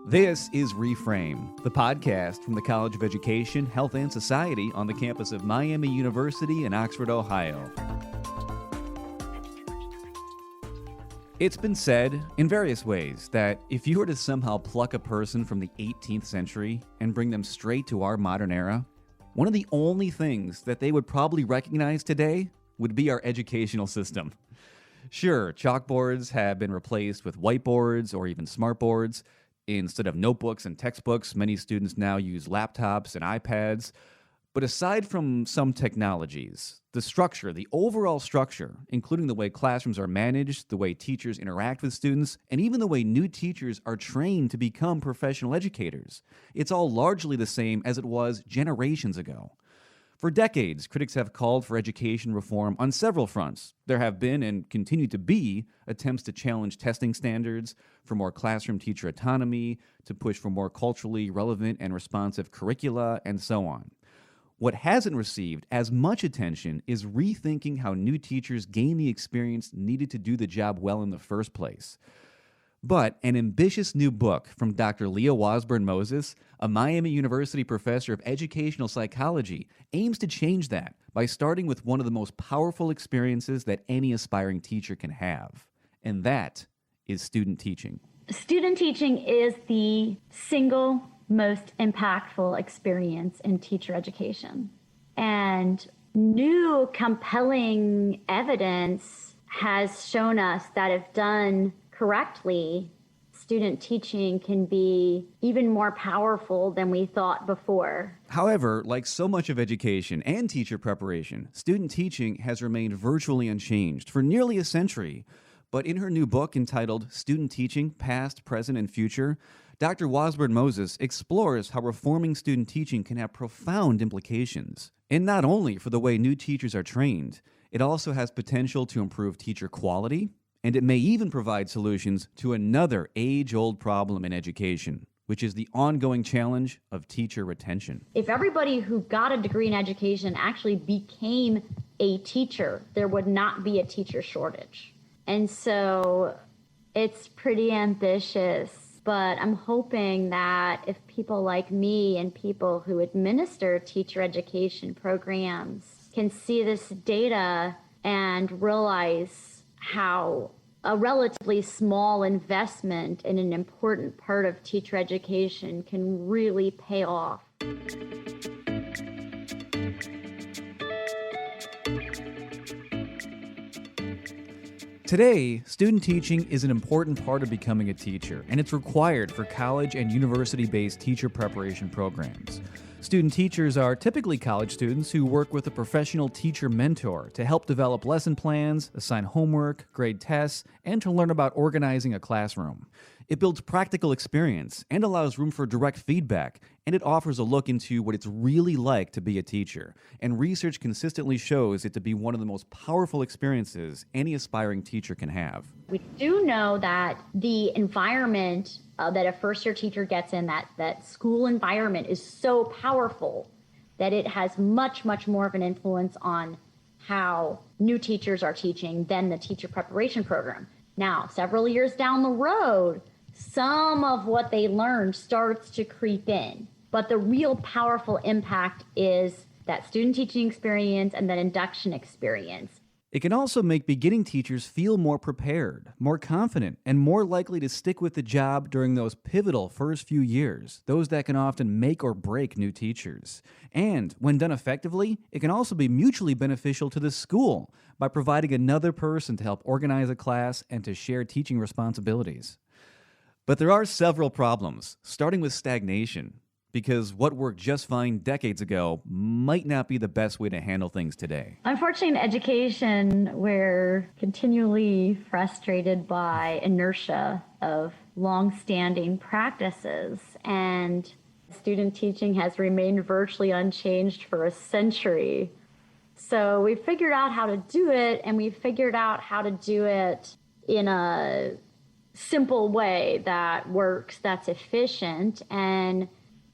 This is Reframe, the podcast from the College of Education, Health, and Society on the campus of Miami University in Oxford, Ohio. It's been said in various ways that if you were to somehow pluck a person from the 18th century and bring them straight to our modern era, one of the only things that they would probably recognize today would be our educational system. Sure, chalkboards have been replaced with whiteboards or even smartboards. Instead of notebooks and textbooks, many students now use laptops and iPads. But aside from some technologies, the structure, the overall structure, including the way classrooms are managed, the way teachers interact with students, and even the way new teachers are trained to become professional educators, it's all largely the same as it was generations ago. For decades, critics have called for education reform on several fronts. There have been and continue to be attempts to challenge testing standards, for more classroom teacher autonomy, to push for more culturally relevant and responsive curricula, and so on. What hasn't received as much attention is rethinking how new teachers gain the experience needed to do the job well in the first place. But an ambitious new book from Dr. Leah Wasburn Moses, a Miami University professor of educational psychology, aims to change that by starting with one of the most powerful experiences that any aspiring teacher can have, and that is student teaching. Student teaching is the single most impactful experience in teacher education. And new compelling evidence has shown us that if done correctly, student teaching can be even more powerful than we thought before. However, like so much of education and teacher preparation, student teaching has remained virtually unchanged for nearly a century. But in her new book entitled Student Teaching, Past, Present, and Future, Dr. Wasburn Moses explores how reforming student teaching can have profound implications. And not only for the way new teachers are trained, it also has potential to improve teacher quality, and it may even provide solutions to another age-old problem in education, which is the ongoing challenge of teacher retention. If everybody who got a degree in education actually became a teacher, there would not be a teacher shortage. And so it's pretty ambitious, but I'm hoping that if people like me and people who administer teacher education programs can see this data and realize how a relatively small investment in an important part of teacher education can really pay off. Today, student teaching is an important part of becoming a teacher, and it's required for college and university-based teacher preparation programs. Student teachers are typically college students who work with a professional teacher mentor to help develop lesson plans, assign homework, grade tests, and to learn about organizing a classroom. It builds practical experience and allows room for direct feedback, and it offers a look into what it's really like to be a teacher. And research consistently shows it to be one of the most powerful experiences any aspiring teacher can have. We do know that the environment that a first-year teacher gets in, that school environment, is so powerful that it has much, much more of an influence on how new teachers are teaching than the teacher preparation program. Now, several years down the road, some of what they learned starts to creep in. But the real powerful impact is that student teaching experience and that induction experience. It can also make beginning teachers feel more prepared, more confident, and more likely to stick with the job during those pivotal first few years, those that can often make or break new teachers. And when done effectively, it can also be mutually beneficial to the school by providing another person to help organize a class and to share teaching responsibilities. But there are several problems, starting with stagnation, because what worked just fine decades ago might not be the best way to handle things today. Unfortunately, in education, we're continually frustrated by inertia of long-standing practices, and student teaching has remained virtually unchanged for a century. So we figured out how to do it, and we figured out how to do it in a simple way that works, that's efficient, and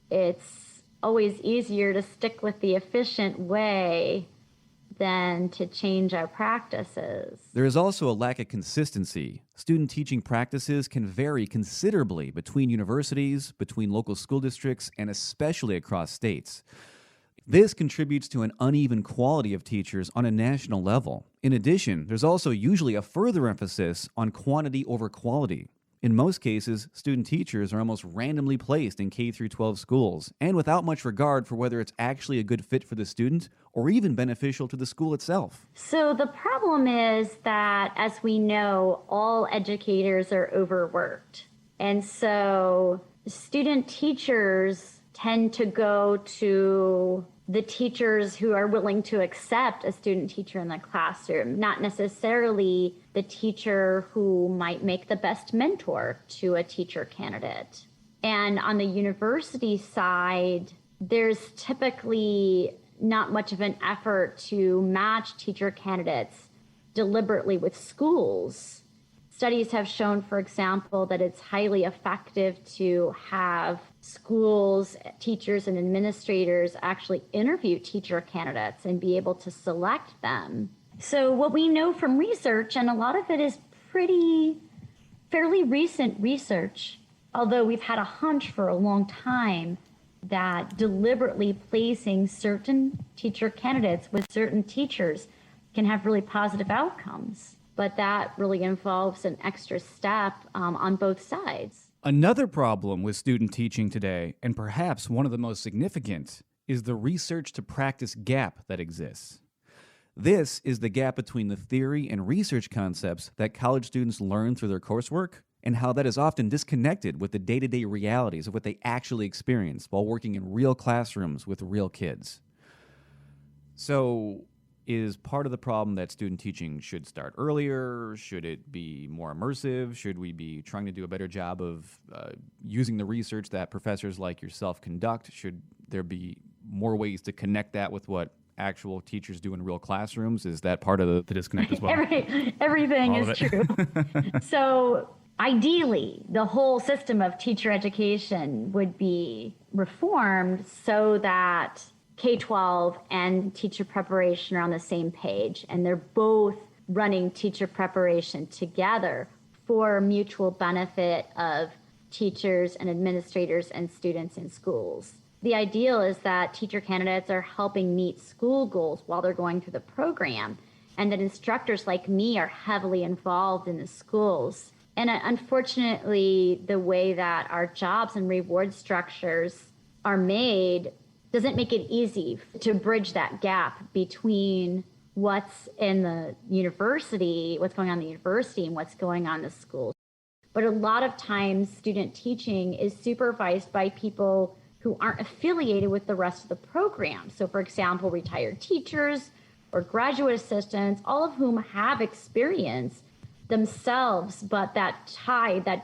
it's always easier to stick with the efficient way than to change our practices. There is also a lack of consistency. Student teaching practices can vary considerably between universities, between local school districts, and especially across states. This contributes to an uneven quality of teachers on a national level. In addition, there's also usually a further emphasis on quantity over quality. In most cases, student teachers are almost randomly placed in K through 12 schools, and without much regard for whether it's actually a good fit for the student or even beneficial to the school itself. So the problem is that, as we know, all educators are overworked. And so student teachers tend to go to the teachers who are willing to accept a student teacher in the classroom, not necessarily the teacher who might make the best mentor to a teacher candidate. And on the university side, there's typically not much of an effort to match teacher candidates deliberately with schools. Studies have shown, for example, that it's highly effective to have schools, teachers, and administrators actually interview teacher candidates and be able to select them. So what we know from research, and a lot of it is fairly recent research, although we've had a hunch for a long time, that deliberately placing certain teacher candidates with certain teachers can have really positive outcomes. But that really involves an extra step on both sides. Another problem with student teaching today, and perhaps one of the most significant, is the research to practice gap that exists. This is the gap between the theory and research concepts that college students learn through their coursework and how that is often disconnected with the day-to-day realities of what they actually experience while working in real classrooms with real kids. So, is part of the problem that student teaching should start earlier? Should it be more immersive? Should we be trying to do a better job of using the research that professors like yourself conduct? Should there be more ways to connect that with what actual teachers do in real classrooms? Is that part of the disconnect as well? Everything All is true. So ideally, the whole system of teacher education would be reformed so that K-12 and teacher preparation are on the same page, and they're both running teacher preparation together for mutual benefit of teachers and administrators and students in schools. The ideal is that teacher candidates are helping meet school goals while they're going through the program, and that instructors like me are heavily involved in the schools. And unfortunately, the way that our jobs and reward structures are made doesn't make it easy to bridge that gap between what's in the university, what's going on in the university, and what's going on in the schools. But a lot of times, student teaching is supervised by people who aren't affiliated with the rest of the program. So, for example, retired teachers or graduate assistants, all of whom have experience themselves, but that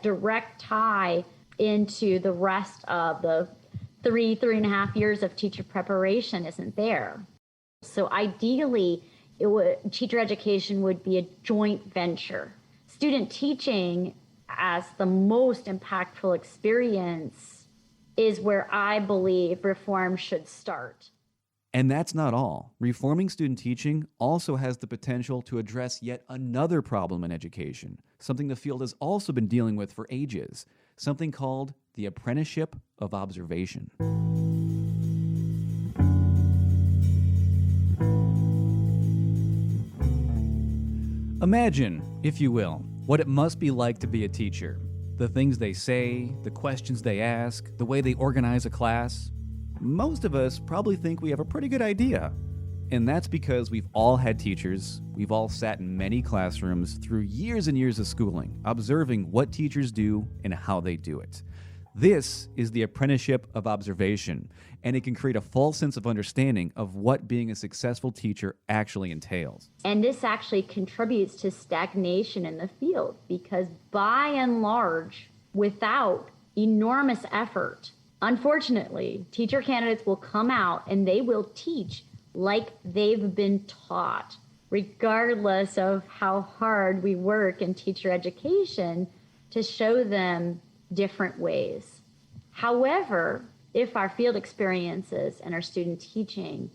direct tie into the rest of the 3.5 years of teacher preparation isn't there. So ideally, teacher education would be a joint venture. Student teaching as the most impactful experience is where I believe reform should start. And that's not all. Reforming student teaching also has the potential to address yet another problem in education, something the field has also been dealing with for ages, something called the apprenticeship of observation. Imagine, if you will, what it must be like to be a teacher. The things they say, the questions they ask, the way they organize a class. Most of us probably think we have a pretty good idea. And that's because we've all had teachers, we've all sat in many classrooms through years and years of schooling, observing what teachers do and how they do it. This is the apprenticeship of observation, and it can create a false sense of understanding of what being a successful teacher actually entails. And this actually contributes to stagnation in the field because, by and large, without enormous effort, unfortunately, teacher candidates will come out and they will teach like they've been taught, regardless of how hard we work in teacher education to show them different ways. However, if our field experiences and our student teaching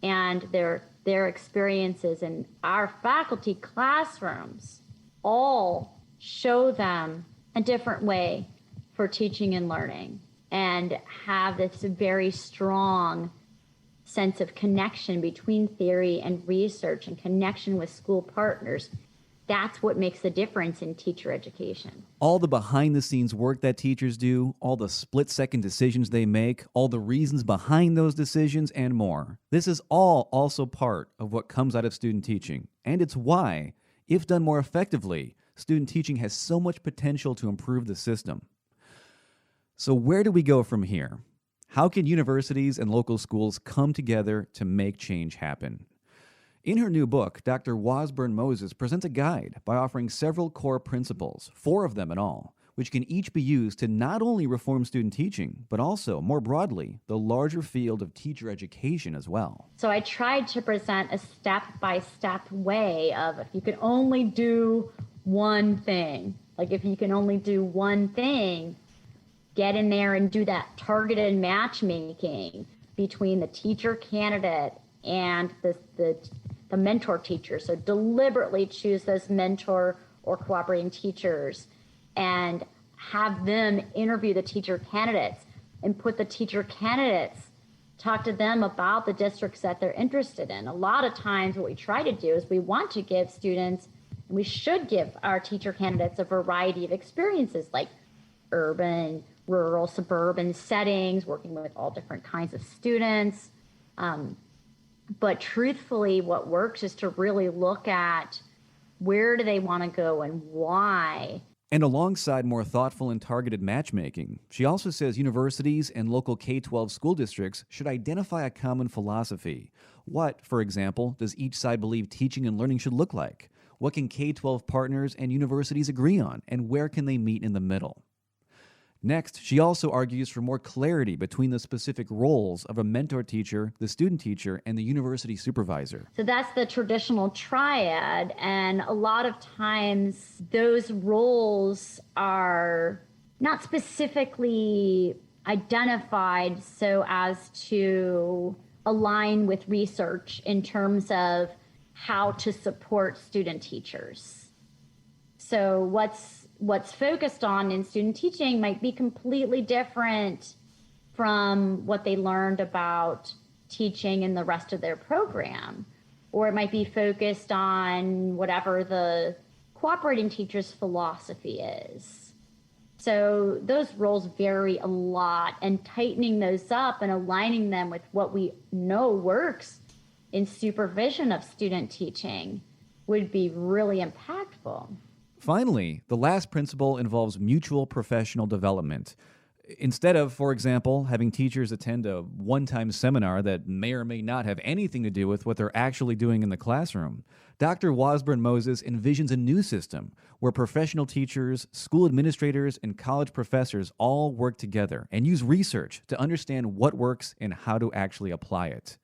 and their their experiences in our faculty classrooms all show them a different way for teaching and learning, and have this very strong sense of connection between theory and research and connection with school partners. That's what makes the difference in teacher education. All the behind-the-scenes work that teachers do, all the split-second decisions they make, all the reasons behind those decisions, and more. This is all also part of what comes out of student teaching. And it's why, if done more effectively, student teaching has so much potential to improve the system. So where do we go from here? How can universities and local schools come together to make change happen? In her new book, Dr. Wasburn Moses presents a guide by offering several core principles, 4 of them in all, which can each be used to not only reform student teaching, but also, more broadly, the larger field of teacher education as well. So I tried to present a step-by-step way of, if you could only do one thing, like if you can only do one thing, get in there and do that targeted matchmaking between the teacher candidate and the mentor teacher. So deliberately choose those mentor or cooperating teachers and have them interview the teacher candidates and put the teacher candidates, talk to them about the districts that they're interested in. A lot of times what we try to do is we want to give students, and we should give our teacher candidates, a variety of experiences like urban, rural, suburban settings, working with all different kinds of students. But truthfully, what works is to really look at where do they want to go and why. And alongside more thoughtful and targeted matchmaking, she also says universities and local K-12 school districts should identify a common philosophy. What, for example, does each side believe teaching and learning should look like? What can K-12 partners and universities agree on? And where can they meet in the middle? Next, she also argues for more clarity between the specific roles of a mentor teacher, the student teacher, and the university supervisor. So that's the traditional triad, and a lot of times those roles are not specifically identified so as to align with research in terms of how to support student teachers. So what's focused on in student teaching might be completely different from what they learned about teaching in the rest of their program. Or it might be focused on whatever the cooperating teacher's philosophy is. So those roles vary a lot, and tightening those up and aligning them with what we know works in supervision of student teaching would be really impactful. Finally, the last principle involves mutual professional development. Instead of, for example, having teachers attend a one-time seminar that may or may not have anything to do with what they're actually doing in the classroom, Dr. Wasburn Moses envisions a new system where professional teachers, school administrators, and college professors all work together and use research to understand what works and how to actually apply it.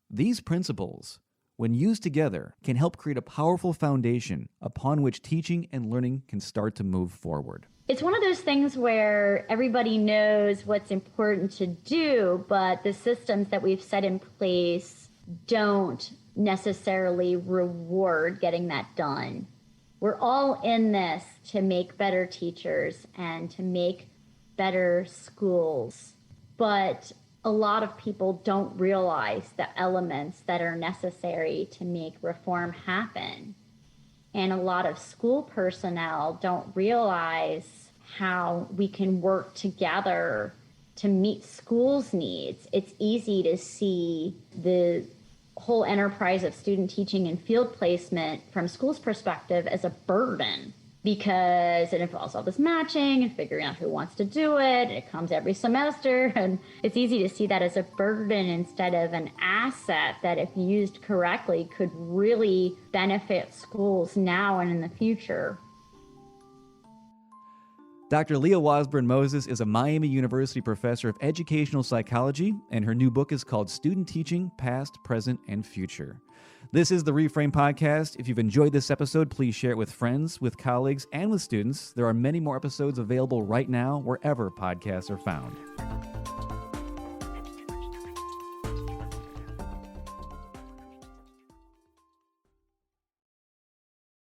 These principles, when used together, can help create a powerful foundation upon which teaching and learning can start to move forward. It's one of those things where everybody knows what's important to do, but the systems that we've set in place don't necessarily reward getting that done. We're all in this to make better teachers and to make better schools, but a lot of people don't realize the elements that are necessary to make reform happen. And a lot of school personnel don't realize how we can work together to meet schools' needs. It's easy to see the whole enterprise of student teaching and field placement from schools' perspective as a burden, because it involves all this matching and figuring out who wants to do it. And it comes every semester, and it's easy to see that as a burden instead of an asset that, if used correctly, could really benefit schools now and in the future. Dr. Leah Wasburn Moses is a Miami University professor of educational psychology, and her new book is called Student Teaching, Past, Present, and Future. This is the Reframe podcast. If you've enjoyed this episode, please share it with friends, with colleagues, and with students. There are many more episodes available right now wherever podcasts are found.